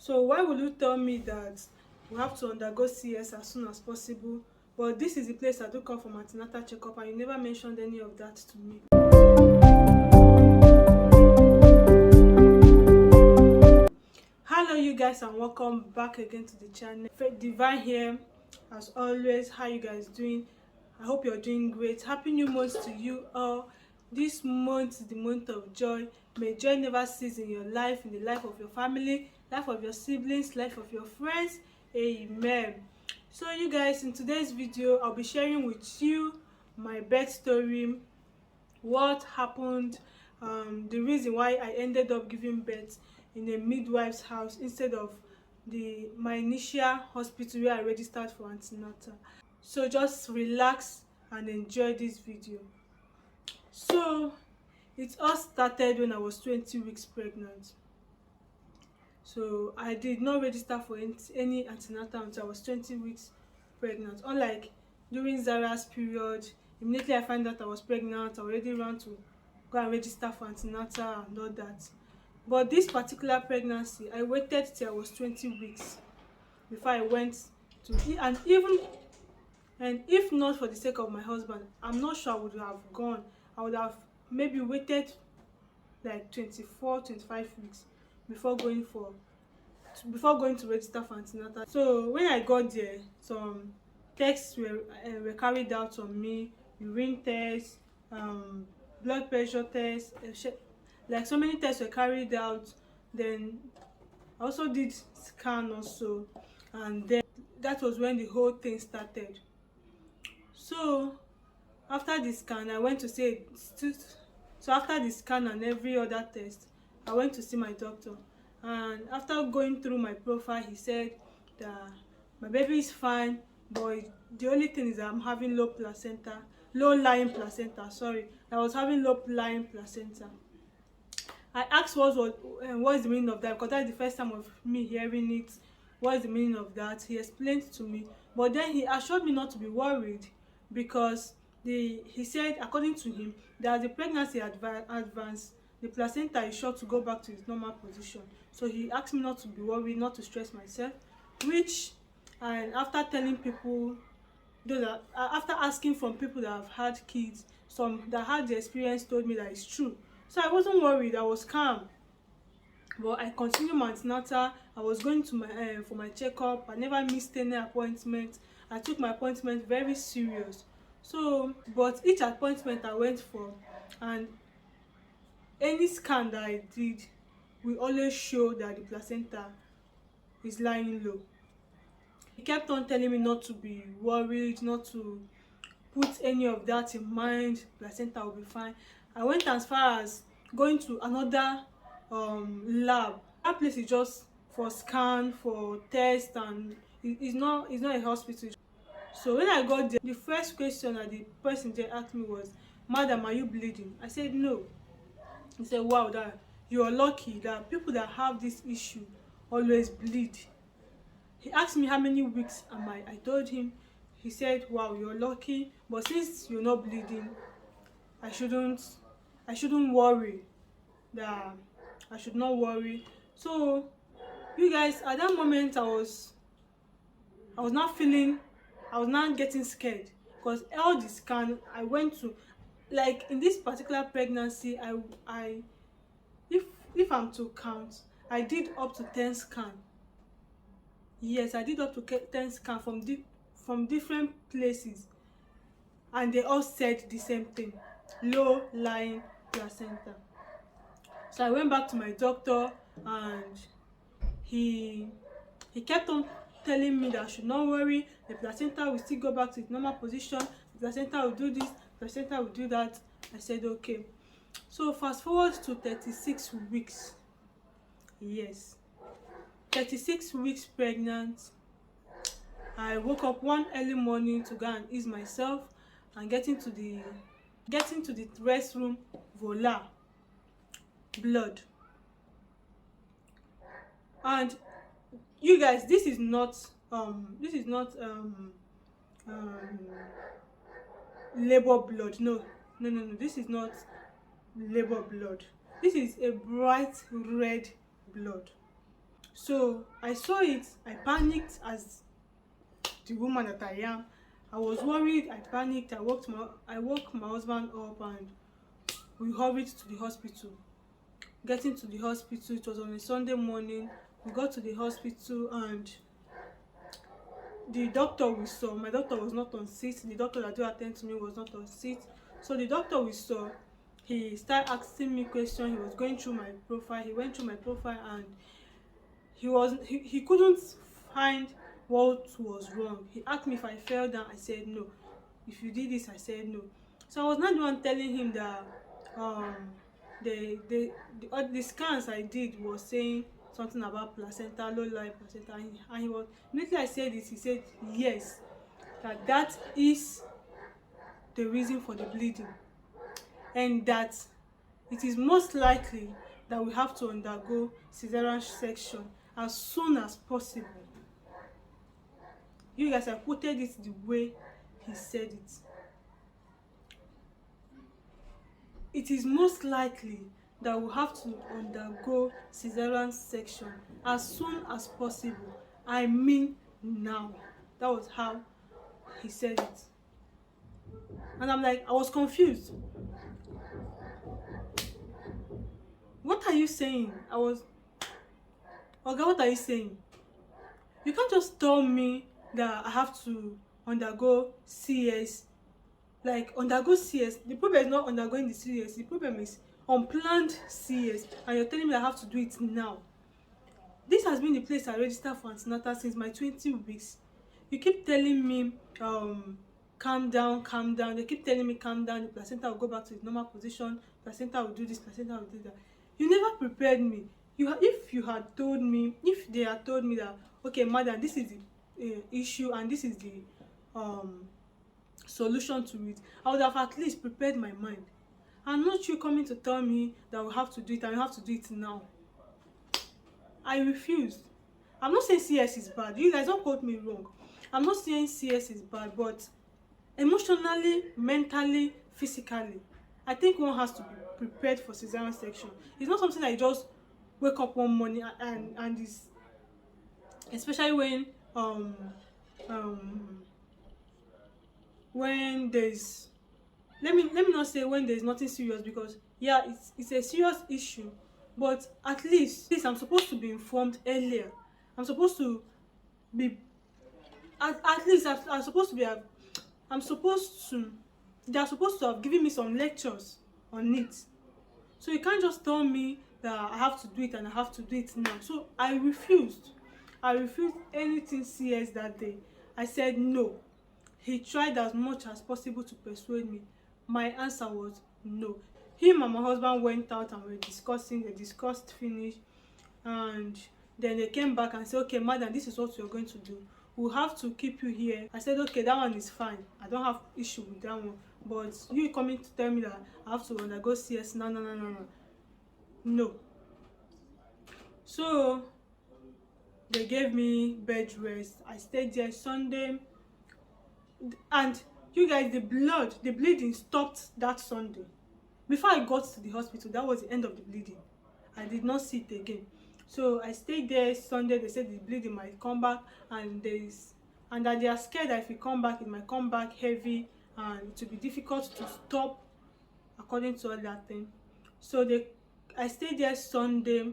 So why would you tell me that we have to undergo CS as soon as possible, but this is the place I do come for antenatal checkup, and you never mentioned any of that to me? Hello you guys, and welcome back again to the channel. Divine here as always. How you guys doing? I hope you're doing great. Happy new month to you all. This month is the month of joy. May joy never cease in your life, in the life of your family, life of your siblings, life of your friends. Amen. So you guys, in today's video I'll be sharing with you my birth story, what happened, the reason why I ended up giving birth in a midwife's house instead of my initial hospital where I registered for antenatal. So just relax and enjoy this video. So it all started when I was 20 weeks pregnant. So I did not register for any antenatal until I was 20 weeks pregnant. Unlike during Zara's period, immediately I found out I was pregnant, I already ran to go and register for antenatal and all that. But this particular pregnancy, I waited till I was 20 weeks before I went to, and if not for the sake of my husband, I'm not sure I would have gone. I would have maybe waited like 24-25 weeks before going to register for antenatal. So when I got there, some tests were carried out on me, urine tests, blood pressure tests, like so many tests were carried out. Then I also did scan also, and then that was when the whole thing started. So after the scan, I went to see so after the scan and every other test, I went to see my doctor, and after going through my profile, he said that my baby is fine, but the only thing is that I'm having low lying placenta. Sorry, I was having low lying placenta. I asked what's the meaning of that, because that's the first time of me hearing it. What's the meaning of that? He explained to me, but then he assured me not to be worried, because he said according to him that the pregnancy advance, the placenta is sure to go back to its normal position. So he asked me not to be worried, not to stress myself, which, and after telling people, after asking from people that have had kids, some that had the experience told me that it's true. So I wasn't worried, I was calm. But I continued my antenatal. I was going to my for my checkup. I never missed any appointment. I took my appointment very serious. So, but each appointment I went for, and any scan that I did, will always show that the placenta is lying low. He kept on telling me not to be worried, not to put any of that in mind. Placenta will be fine. I went as far as going to another lab. That place is just for scan, for test, and it's not a hospital. So when I got there, the first question that the person there asked me was, "Madam, are you bleeding?" I said no. He said, "Wow, that you are lucky that people that have this issue always bleed." He asked me how many weeks am I. I told him. He said, "Wow, you're lucky, but since you're not bleeding, I shouldn't worry. That I should not worry." So you guys, at that moment, I was not feeling, I was not getting scared, because all the scan I went to, like in this particular pregnancy, I if I'm to count, I did up to 10 scan. Yes, I did up to 10 scan from different places, and they all said the same thing: low lying placenta. So I went back to my doctor, and he kept on telling me that I should not worry, the placenta will still go back to its normal position, the placenta will do this, the placenta will do that. I said okay. So fast forward to 36 weeks. Yes, 36 weeks pregnant. I woke up one early morning to go and ease myself, and getting to the restroom, voila, blood. And you guys, this is not labor blood. No, this is not labor blood. This is a bright red blood. So I saw it, I panicked as the woman that I am. I was worried, I panicked, I woke my husband up and we hurried to the hospital. Getting to the hospital, it was on a Sunday morning. We got to the hospital and the doctor we saw, my doctor was not on seat. The doctor that do attend to me was not on seat. So the doctor we saw, he started asking me questions. He was going through my profile. He went through my profile and he couldn't find what was wrong. He asked me if I fell down. I said no. If you did this, I said no. So I was not the one telling him that um the scans I did was saying something about placenta, low lying placenta, and he was, immediately I said this, he said yes, that is the reason for the bleeding, and that it is most likely that we have to undergo cesarean section as soon as possible. You guys, I quoted it the way he said it. It is most likely that we have to undergo cesarean section as soon as possible. I mean now. That was how he said it. And I'm like, I was confused. What are you saying? Oga, what are you saying? You can't just tell me that I have to undergo CS. Like, undergo CS. The problem is not undergoing the CS. The problem is unplanned CS. And you're telling me I have to do it now. This has been the place I registered for antenatal since my 20 weeks. You keep telling me, calm down, calm down. They keep telling me, calm down. The placenta will go back to its normal position. Placenta will do this, placenta will do that. You never prepared me. If they had told me that, okay, madam, this is the issue and this is the solution to it, I would have at least prepared my mind. And not you coming to tell me that we have to do it and we have to do it now. I refused. I'm not saying CS is bad. You guys don't quote me wrong. I'm not saying CS is bad, but emotionally, mentally, physically, I think one has to be prepared for cesarean section. It's not something that you just wake up one morning and is, especially when there's, let me not say when there's nothing serious, because yeah, it's a serious issue, but at least I'm supposed to be informed earlier. I'm supposed to be at least I'm supposed to be I'm supposed to they are supposed to have given me some lectures on it. So you can't just tell me that I have to do it and I have to do it now. So I refused anything CS that day. I said no. He tried as much as possible to persuade me. My answer was no. Him and my husband went out and were discussing. They discussed, finished, and then they came back and said, okay, madam, this is what you're going to do. We'll have to keep you here. I said, okay, that one is fine. I don't have issue with that one. But you coming to tell me that I have to undergo CS? No. So they gave me bed rest. I stayed there Sunday. And you guys, the bleeding stopped that Sunday. Before I got to the hospital, that was the end of the bleeding. I did not see it again. So I stayed there Sunday. They said the bleeding might come back, and that they are scared that if it come back, it might come back heavy and it will be difficult to stop according to all that thing. So I stayed there Sunday.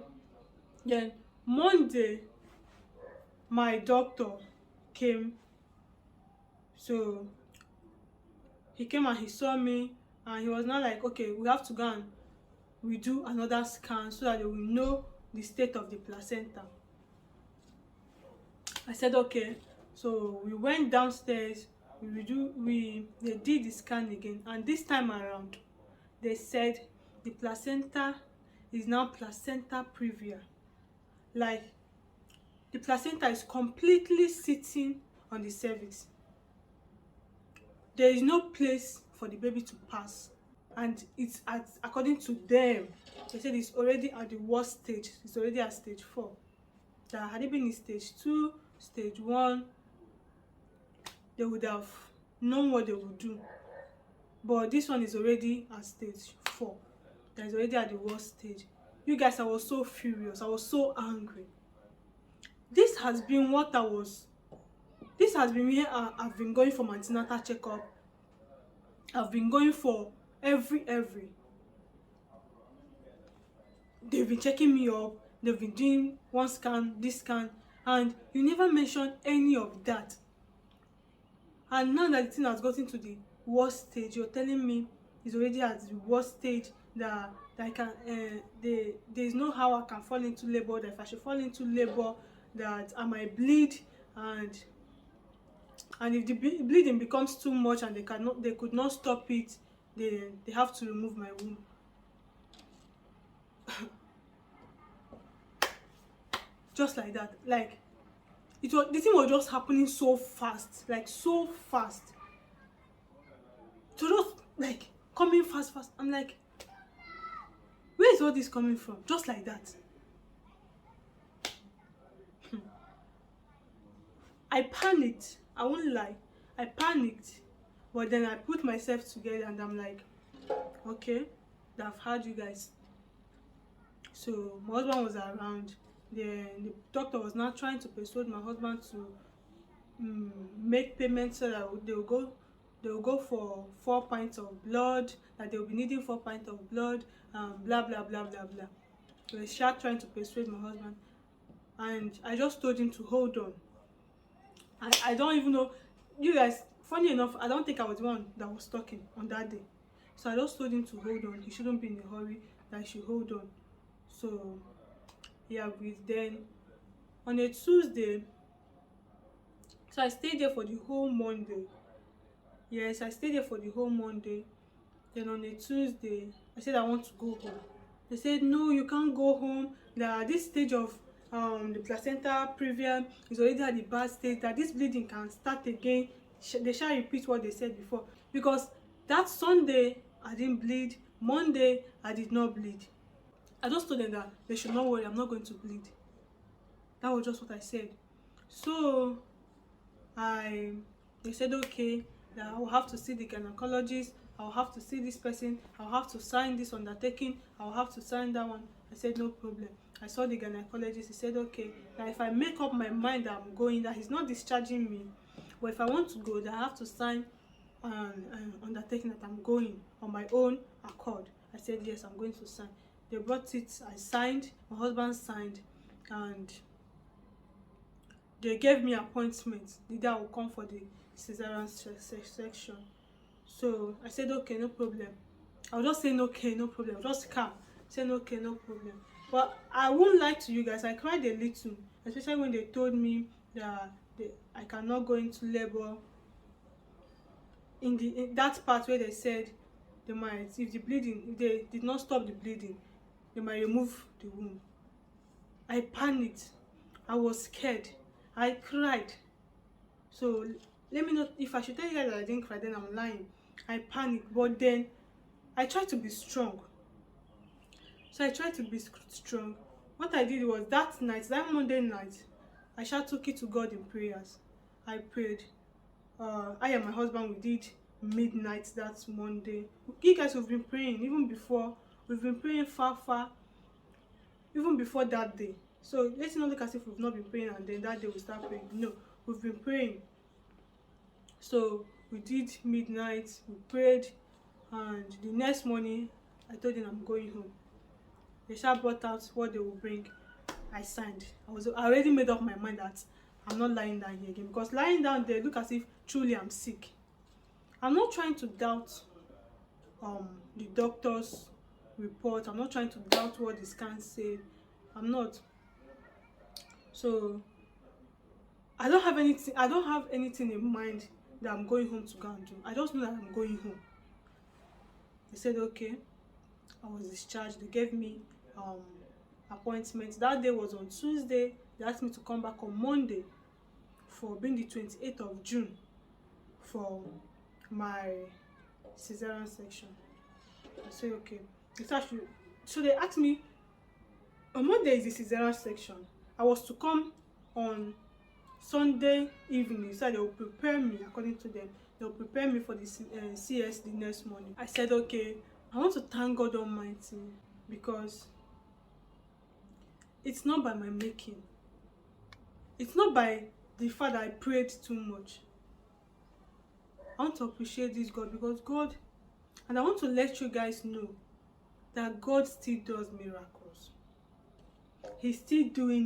Then Monday, my doctor came. So he came and he saw me, and he was not like, okay, we have to go and redo another scan so that they will know the state of the placenta. I said okay. So we went downstairs, they did the scan again, and this time around they said the placenta is now placenta previa. Like, the placenta is completely sitting on the cervix. There is no place for the baby to pass, and it's according to them, they said it's already at the worst stage. It's already at stage 4. That had it been in stage 2, stage 1, they would have known what they would do. But this one is already at stage 4. That is already at the worst stage. You guys, I was so furious. I was so angry. has been what I was. This has been where I've been going for my antenatal checkup. I've been going for every. They've been checking me up. They've been doing one scan, this scan, and you never mention any of that. And now that the thing has gotten to the worst stage, you're telling me it's already at the worst stage, that I can there's no how I can fall into labor, that if I should fall into labor, that I might bleed, and if the bleeding becomes too much and they could not stop it, they have to remove my womb. Just like that. Like, the thing was just happening so fast, like so fast. So just like coming fast. I'm like, where is all this coming from? Just like that. I panicked. I won't lie. I panicked. But then I put myself together and I'm like, okay, I've heard you guys. So my husband was around. The doctor was now trying to persuade my husband to make payments so that they will go for 4 pints of blood, that they will be needing 4 pints of blood, blah blah blah blah blah. So they start trying to persuade my husband, and I just told him to hold on. I don't even know, you guys, funny enough, I don't think I was the one that was talking on that day. So I just told him to hold on. He shouldn't be in a hurry, that he should hold on. So he agreed. Then on a Tuesday, so I stayed there for the whole Monday. Yes, I stayed there for the whole Monday. Then on a Tuesday, I said I want to go home. They said, no, you can't go home. That at this stage of the placenta previa is already at the bad stage, that this bleeding can start again. They shall repeat what they said before. Because that Sunday, I didn't bleed. Monday, I did not bleed. I just told them that they should not worry, I'm not going to bleed. That was just what I said. So they said, okay, that I will have to see the gynecologist, I will have to see this person, I will have to sign this undertaking, I will have to sign that one. I said, no problem. I saw the gynecologist. He said, okay, that if I make up my mind that I'm going, that he's not discharging me, but if I want to go, that I have to sign an undertaking that I'm going on my own accord. I said, yes, I'm going to sign. They brought it, I signed, my husband signed, and they gave me appointments. The day I will come for the cesarean section. So I said, okay, no problem. I was just saying, okay, no problem. Just calm. Saying, okay, no problem. But I won't lie to you guys, I cried a little, especially when they told me that I cannot go into labor. In that part where they said they might, if they did not stop the bleeding, they might remove the womb. I panicked. I was scared. I cried. So let me not, if I should tell you guys that I didn't cry, then I'm lying. I panicked, but then I tried to be strong. So I tried to be strong. What I did was that Monday night, I just took it to God in prayers. I prayed. I and my husband, we did midnight that Monday. You guys have been praying even before. We've been praying far, even before that day. So let's not look as if we've not been praying and then that day we start praying. No, we've been praying. So we did midnight, we prayed, and the next morning I told them I'm going home. They shall brought out what they will bring. I signed. I already made up my mind that I'm not lying down here again, because lying down there look as if truly I'm sick. I'm not trying to doubt the doctor's report. I'm not trying to doubt what the scan said. I'm not. So I don't have anything in mind that I'm going home to go and do. I just know that I'm going home. They said okay. I was discharged. They gave me appointment. That day was on Tuesday. They asked me to come back on Monday for being the 28th of June for my cesarean section. I said okay. So they asked me on Monday is the cesarean section. I was to come on Sunday evening, so they will prepare me. According to them, they will prepare me for the CS the next morning. I said okay. I want to thank God Almighty, because it's not by my making. It's not by the fact that I prayed too much. I want to appreciate this God, because God, and I want to let you guys know that God still does miracles. He's still doing